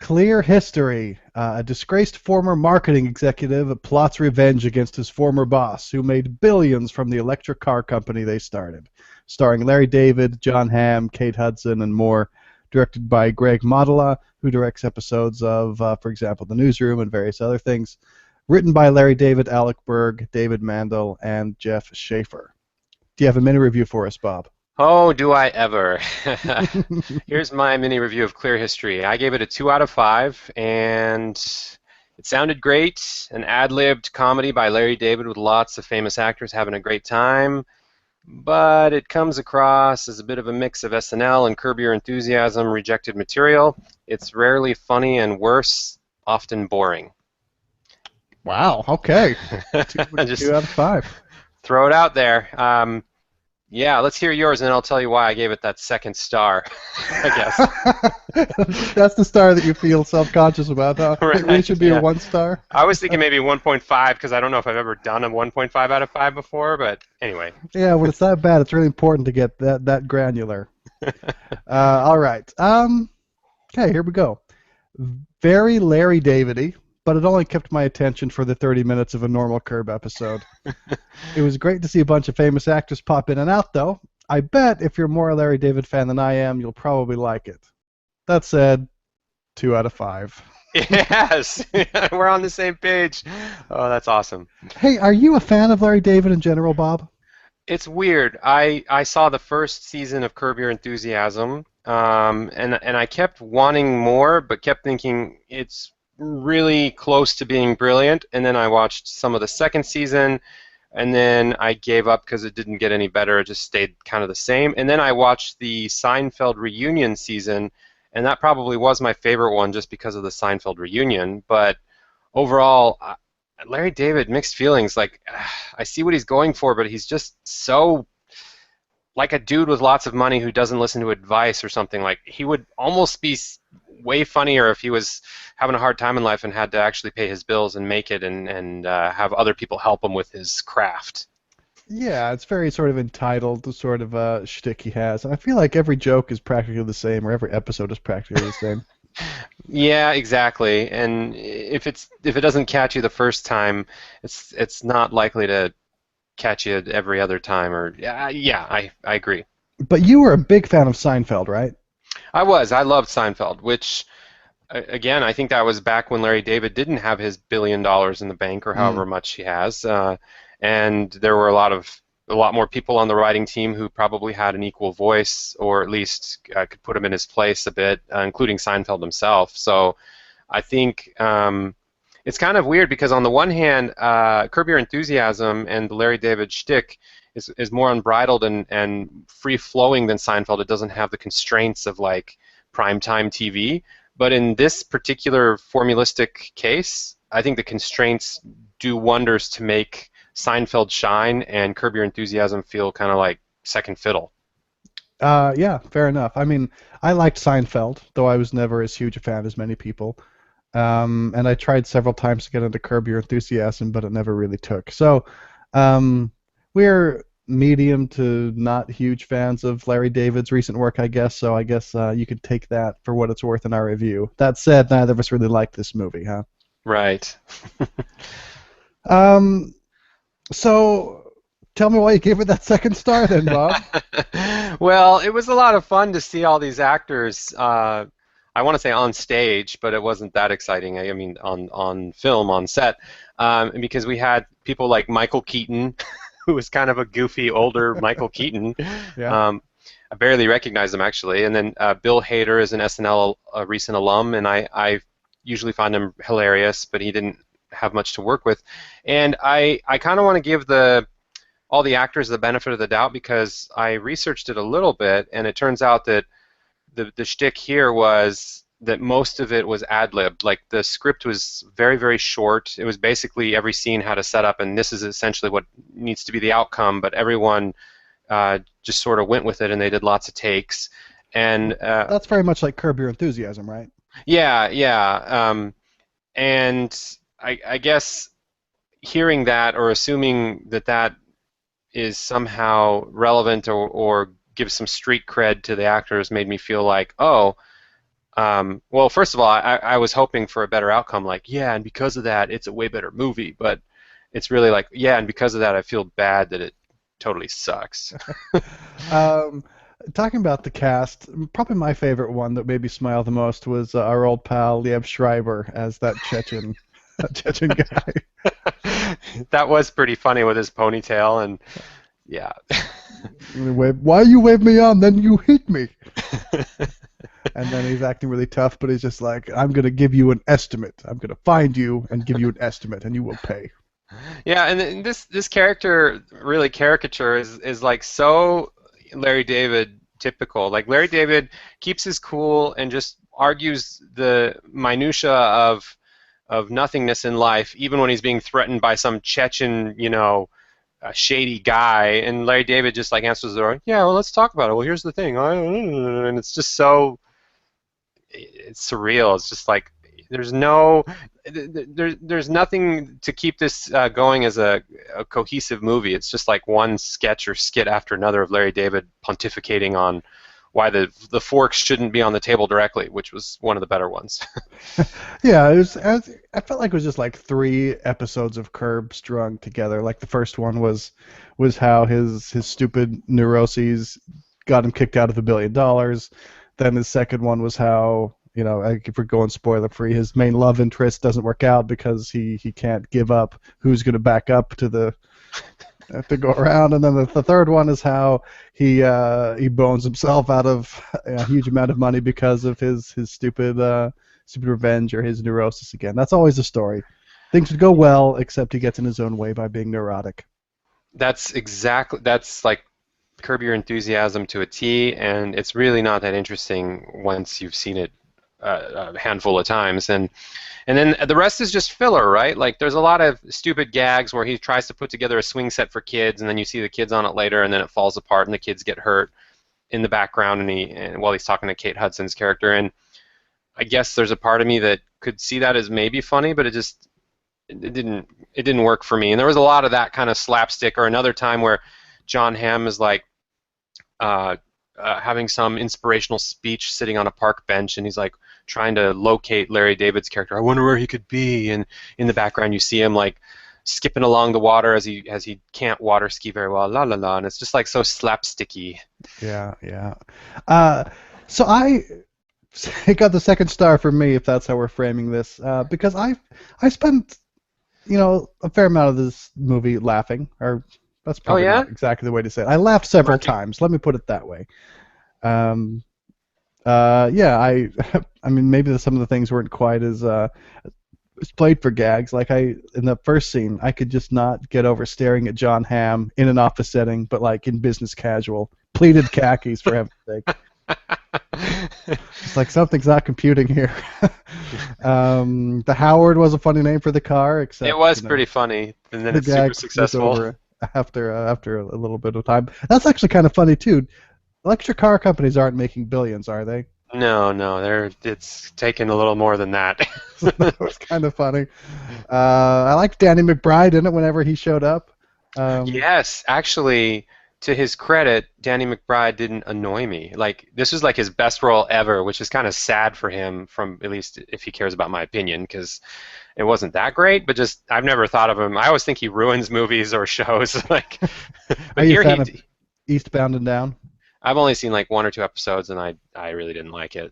Clear history. A disgraced former marketing executive plots revenge against his former boss, who made billions from the electric car company they started. Starring Larry David, John Hamm, Kate Hudson, and more. Directed by Greg Motola, who directs episodes of, for example, The Newsroom and various other things. Written by Larry David, Alec Berg, David Mandel, and Jeff Schaefer. Do you have a mini review for us, Bob? Oh, do I ever? Here's my mini review of Clear History. I gave it a 2 out of 5, and it sounded great. An ad-libbed comedy by Larry David with lots of famous actors having a great time, but it comes across as a bit of a mix of SNL and Curb Your Enthusiasm rejected material. It's rarely funny and worse, often boring. Wow, okay. Just Two out of five. throw it out there. Yeah, let's hear yours, and then I'll tell you why I gave it that second star, I guess. That's the star that you feel self-conscious about, huh? It really Right, should be a yeah. 1 star. I was thinking maybe 1.5 because I don't know if I've ever done a 1.5 out of 5 before, but anyway. Yeah, when it's that bad, it's really important to get that granular. All right. Okay, here we go. Very Larry David-y, but it only kept my attention for the 30 minutes of a normal Curb episode. It was great to see a bunch of famous actors pop in and out, though. I bet if you're more a Larry David fan than I am, you'll probably like it. That said, 2 out of 5. Yes, we're on the same page. Oh, that's awesome. Hey, are you a fan of Larry David in general, Bob? It's weird. I saw the first season of Curb Your Enthusiasm, and I kept wanting more, but kept thinking it's really close to being brilliant. And then I watched some of the second season, and then I gave up because it didn't get any better. It just stayed kind of the same. And then I watched the Seinfeld reunion season, and that probably was my favorite one just because of the Seinfeld reunion. But overall, Larry David, mixed feelings. Like, I see what he's going for, but he's just so like a dude with lots of money who doesn't listen to advice or something. Like, he would almost be way funnier if he was having a hard time in life and had to actually pay his bills and make it and have other people help him with his craft. Yeah, it's very sort of entitled, the sort of shtick he has. And I feel like every joke is practically the same, or every episode is practically the same. Yeah, exactly. And if it doesn't catch you the first time, it's not likely to catch you every other time. Or yeah, I agree. But you were a big fan of Seinfeld, right? I loved Seinfeld, which again, I think that was back when Larry David didn't have his $1 billion in the bank or Mm. however much he has, and there were a lot more people on the writing team who probably had an equal voice, or at least could put him in his place a bit, including Seinfeld himself. So I think it's kind of weird because on the one hand, Curb Your Enthusiasm and the Larry David shtick is more unbridled and free flowing than Seinfeld. It doesn't have the constraints of like primetime TV. But in this particular formulistic case, I think the constraints do wonders to make Seinfeld shine and Curb Your Enthusiasm feel kind of like second fiddle. Yeah, fair enough. I mean, I liked Seinfeld, though I was never as huge a fan as many people. And I tried several times to get into Curb Your Enthusiasm, but it never really took. So, we're medium to not huge fans of Larry David's recent work, I guess. So I guess you could take that for what it's worth in our review. That said, neither of us really liked this movie, huh? Right. Um, so tell me why you gave it that second star, then, Bob. Well, it was a lot of fun to see all these actors. I want to say on stage, but it wasn't that exciting. I mean, on film, on set, because we had people like Michael Keaton, who was kind of a goofy older Michael Keaton. Yeah. I barely recognized him actually. And then Bill Hader is an SNL recent alum, and I usually find him hilarious, but he didn't have much to work with. And I kind of want to give all the actors the benefit of the doubt because I researched it a little bit, and it turns out that the shtick here was that most of it was ad-libbed. Like, the script was very, very short. It was basically every scene had a setup, and this is essentially what needs to be the outcome, but everyone just sort of went with it, and they did lots of takes. And That's very much like Curb Your Enthusiasm, right? yeah, yeah. And I guess hearing that or assuming that that is somehow relevant or gives some street cred to the actors made me feel like, oh, Well, first of all, I was hoping for a better outcome, like, yeah, and because of that, it's a way better movie. But it's really like, yeah, and because of that, I feel bad that it totally sucks. Um, Talking about the cast, probably my favorite one that made me smile the most was our old pal Liev Schreiber as that Chechen, that Chechen guy. That was pretty funny with his ponytail, and yeah. Why you wave me on, then you hit me. And then he's acting really tough, but he's just like, I'm gonna give you an estimate. I'm gonna find you and give you an estimate, and you will pay. Yeah, and this character really caricature is like so Larry David typical. Like Larry David keeps his cool and just argues the minutia of nothingness in life, even when he's being threatened by some Chechen, a shady guy. And Larry David just like answers the door, yeah, well, let's talk about it. Well, here's the thing, and it's just so it's surreal. It's just like there's no there's nothing to keep this going as a cohesive movie. It's just like one sketch or skit after another of Larry David pontificating on why the forks shouldn't be on the table directly, which was one of the better ones. Yeah, I felt like it was just like three episodes of Curb strung together. Like the first one was how his stupid neuroses got him kicked out of $1 billion. Then his second one was how, like, if we're going spoiler free, his main love interest doesn't work out because he can't give up who's going to back up to go around. And then the third one is how he bones himself out of a huge amount of money because of his stupid revenge or his neurosis again. That's always the story. Things would go well, except he gets in his own way by being neurotic. That's like Curb Your Enthusiasm to a T, and it's really not that interesting once you've seen it a handful of times. And then the rest is just filler, right? Like there's a lot of stupid gags where he tries to put together a swing set for kids, and then you see the kids on it later, and then it falls apart, and the kids get hurt in the background, and while he's talking to Kate Hudson's character, and I guess there's a part of me that could see that as maybe funny, but it didn't work for me. And there was a lot of that kind of slapstick, or another time where John Hamm is like having some inspirational speech sitting on a park bench, and he's like trying to locate Larry David's character. I wonder where he could be, and in the background you see him like skipping along the water as he can't water ski very well, la la la, and it's just like so slapsticky. Yeah, yeah. So it got the second star for me, if that's how we're framing this, because I spent a fair amount of this movie laughing, or that's Oh probably yeah, not exactly the way to say it. I laughed several Marky. times. Let me put it that way. Um, yeah, I mean, maybe some of the things weren't quite as played for gags. Like in the first scene, I could just not get over staring at John Hamm in an office setting, but like in business casual, pleated khakis for heaven's sake. It's like something's not computing here. The Howard was a funny name for the car, It except was pretty funny, and then the it's super gag was successful. over after a little bit of time. That's actually kind of funny too. Electric car companies aren't making billions, are they? No, no, it's taken a little more than that. That was kind of funny. I liked Danny McBride in it whenever he showed up. Um, Yes, actually, to his credit, Danny McBride didn't annoy me. Like this was like his best role ever, which is kind of sad for him, from at least if he cares about my opinion, because it wasn't that great. But just I've never thought of him. I always think he ruins movies or shows. Like, are but you a here fan of he. Eastbound and Down? I've only seen like one or two episodes, and I really didn't like it.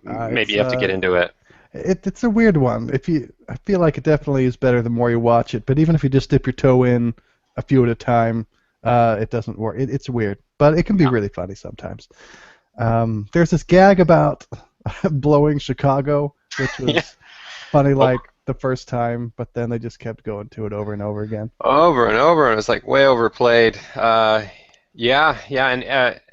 Maybe It's you have to get into it. it's a weird one. I feel like it definitely is better the more you watch it. But even if you just dip your toe in a few at a time, it doesn't work. It's weird, but it can be Yeah. really funny sometimes. There's this gag about blowing Chicago, which Yeah. was funny Oh, like the first time, but then they just kept going to it over and over again. over and over, and it's like way overplayed. Yeah, yeah, and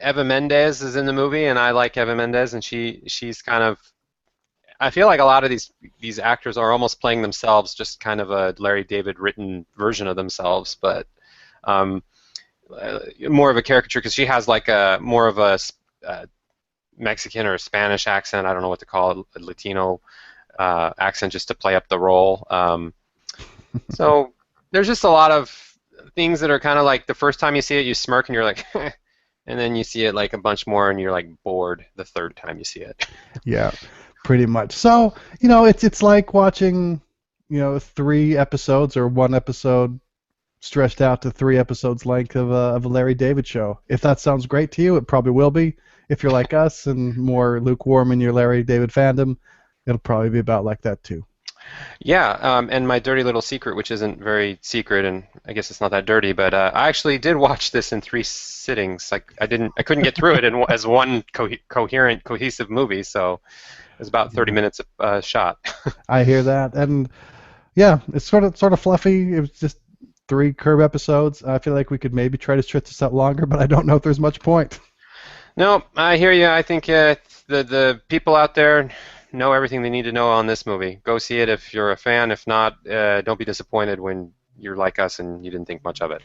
Eva Mendes is in the movie, and I like Eva Mendes, and she's kind of. I feel like a lot of these actors are almost playing themselves, just kind of a Larry David written version of themselves, but um, more of a caricature because she has like a more of a Mexican or Spanish accent. I don't know what to call it, a Latino accent, just to play up the role. So there's just a lot of things that are kind of like the first time you see it, you smirk and you're like, and then you see it like a bunch more and you're like bored the third time you see it. Yeah. pretty much. So, it's like watching, 3 episodes or one episode stretched out to 3 episodes length of a Larry David show. If that sounds great to you, it probably will be. If you're like us and more lukewarm in your Larry David fandom, it'll probably be about like that too. Yeah, and my dirty little secret, which isn't very secret, and I guess it's not that dirty, but I actually did watch this in 3 sittings. Like I couldn't get through it as one coherent, cohesive movie. So it was about 30 Yeah, minutes a shot. I hear that, and yeah, it's sort of fluffy. It was just 3 Curb episodes. I feel like we could maybe try to stretch this out longer, but I don't know if there's much point. No, I hear you. I think the people out there know everything they need to know on this movie. Go see it if you're a fan. If not, don't be disappointed when you're like us and you didn't think much of it.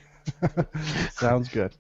Sounds good.